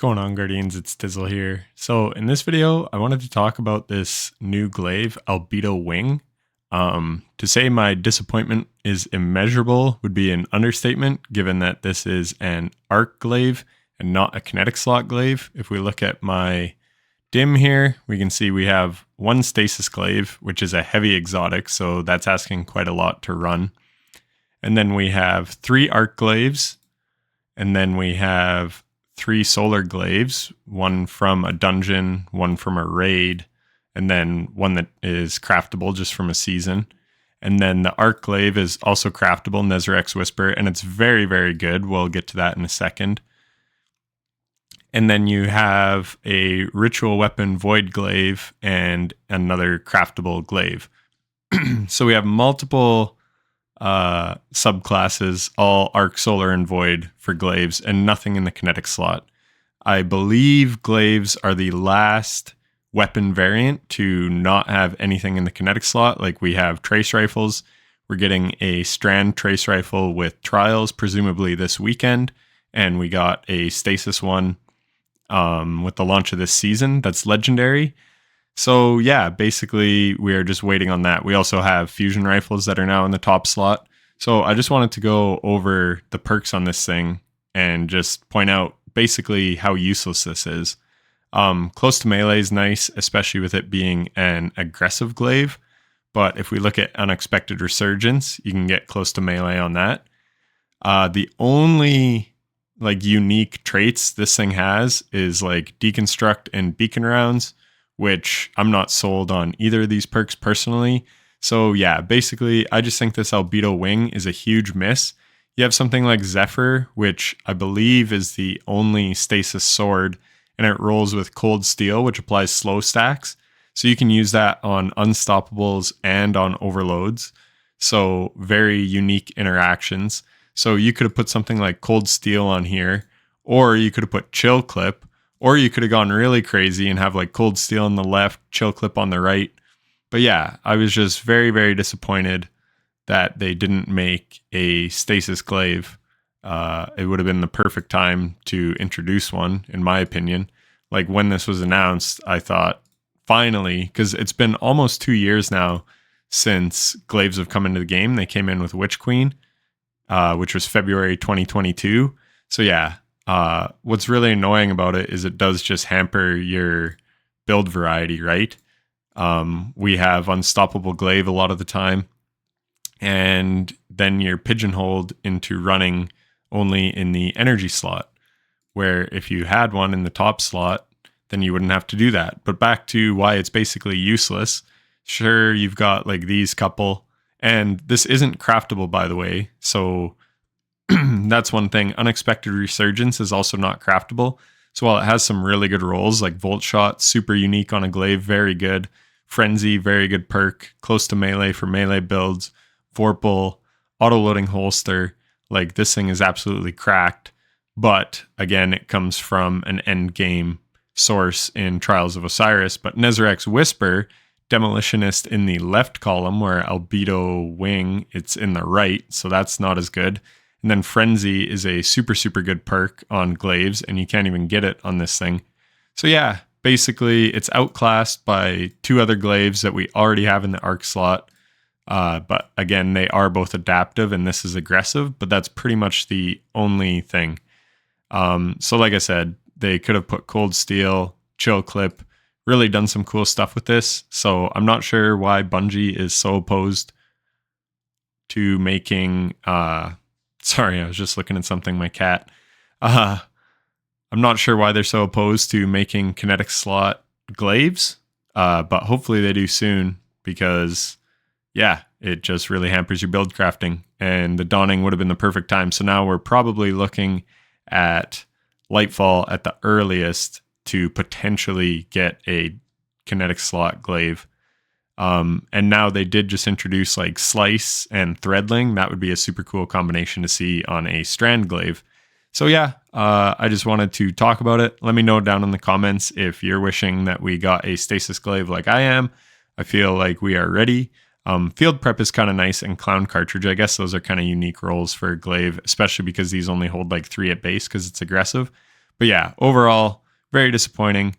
going on, Guardians? It's Dizzle here. So in this video, I wanted to talk about this new glaive, Albedo Wing. To say my disappointment is immeasurable would be an understatement, given that this is an arc glaive and not a kinetic slot glaive. If we look at my dim here, we can see we have one Stasis glaive, which is a heavy exotic, so that's asking quite a lot to run. And then we have 3 arc glaives, and then we have 3 solar glaives, one from a dungeon, one from a raid, and then one that is craftable just from a season. And then the arc glaive is also craftable, Nezarec Whisper, and it's very, very good. We'll get to that in a second. And then you have a ritual weapon void glaive and another craftable glaive. So we have multiple subclasses, all arc, solar, and void for glaives, and nothing in the kinetic slot. I believe glaives are the last weapon variant to not have anything in the kinetic slot. Like we have trace rifles. We're getting a strand trace rifle with trials, presumably this weekend, and we got a stasis one with the launch of this season that's legendary. So yeah, basically we are just waiting on that. We also have fusion rifles that are now in the top slot. So I just wanted to go over the perks on this thing and just point out basically how useless this is. Close to melee is nice, especially with it being an aggressive glaive. But if we look at unexpected resurgence, you can get close to melee on that. The only unique traits this thing has is like deconstruct and beacon rounds, which I'm not sold on either of these perks personally. So yeah, basically, I just think this Albedo Wing is a huge miss. You have something like Zephyr, which I believe is the only stasis sword, and it rolls with cold steel, which applies slow stacks. So you can use that on unstoppables and on overloads. So very unique interactions. So you could have put something like cold steel on here, or you could have put chill clip, or you could have gone really crazy and have like cold steel on the left, chill clip on the right. But yeah, I was just very, very disappointed that they didn't make a stasis glaive. It would have been the perfect time to introduce one, in my opinion. Like when this was announced, I thought finally, because it's been almost 2 years now since glaives have come into the game. They came in with Witch Queen, which was February 2022. So yeah, what's really annoying about it is it does just hamper your build variety, right? We have unstoppable glaive a lot of the time, and then you're pigeonholed into running only in the energy slot, where if you had one in the top slot, then you wouldn't have to do that. But back to why it's basically useless. Sure, you've got like these couple, and this isn't craftable, by the way. So that's one thing. Unexpected Resurgence is also not craftable. So while it has some really good rolls, like Volt Shot, super unique on a glaive, very good. Frenzy, very good perk. Close to melee for melee builds. Vorpal, auto-loading holster. Like this thing is absolutely cracked. But again, it comes from an end game source in Trials of Osiris. But Nezarec Whisper, Demolitionist in the left column, where Albedo Wing, it's in the right. So that's not as good. And then Frenzy is a super, super good perk on glaives, and you can't even get it on this thing. So yeah, basically it's outclassed by 2 other glaives that we already have in the arc slot. But again, they are both adaptive and this is aggressive, but that's pretty much the only thing. So like I said, they could have put cold steel, chill clip, really done some cool stuff with this. So I'm not sure why Bungie is so opposed to making, sorry, I was just looking at something, my cat. I'm not sure why they're so opposed to making kinetic slot glaives, but hopefully they do soon, because yeah, it just really hampers your build crafting, and the Dawning would have been the perfect time. So now we're probably looking at Lightfall at the earliest to potentially get a kinetic slot glaive. And now they did just introduce like Slice and Threadling. That would be a super cool combination to see on a strand glaive. So yeah, I just wanted to talk about it. Let me know down in the comments if you're wishing that we got a stasis glaive like I am. I feel like we are ready. Field Prep is kind of nice, and Clown Cartridge, I guess those are kind of unique roles for glaive, especially because these only hold like 3 at base because it's aggressive. But yeah, overall, very disappointing.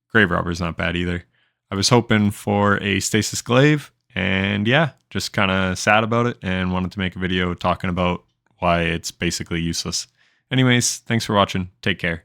Grave Robber's not bad either. I was hoping for a Stasis Glaive, and yeah, just kind of sad about it and wanted to make a video talking about why it's basically useless. Anyways, thanks for watching. Take care.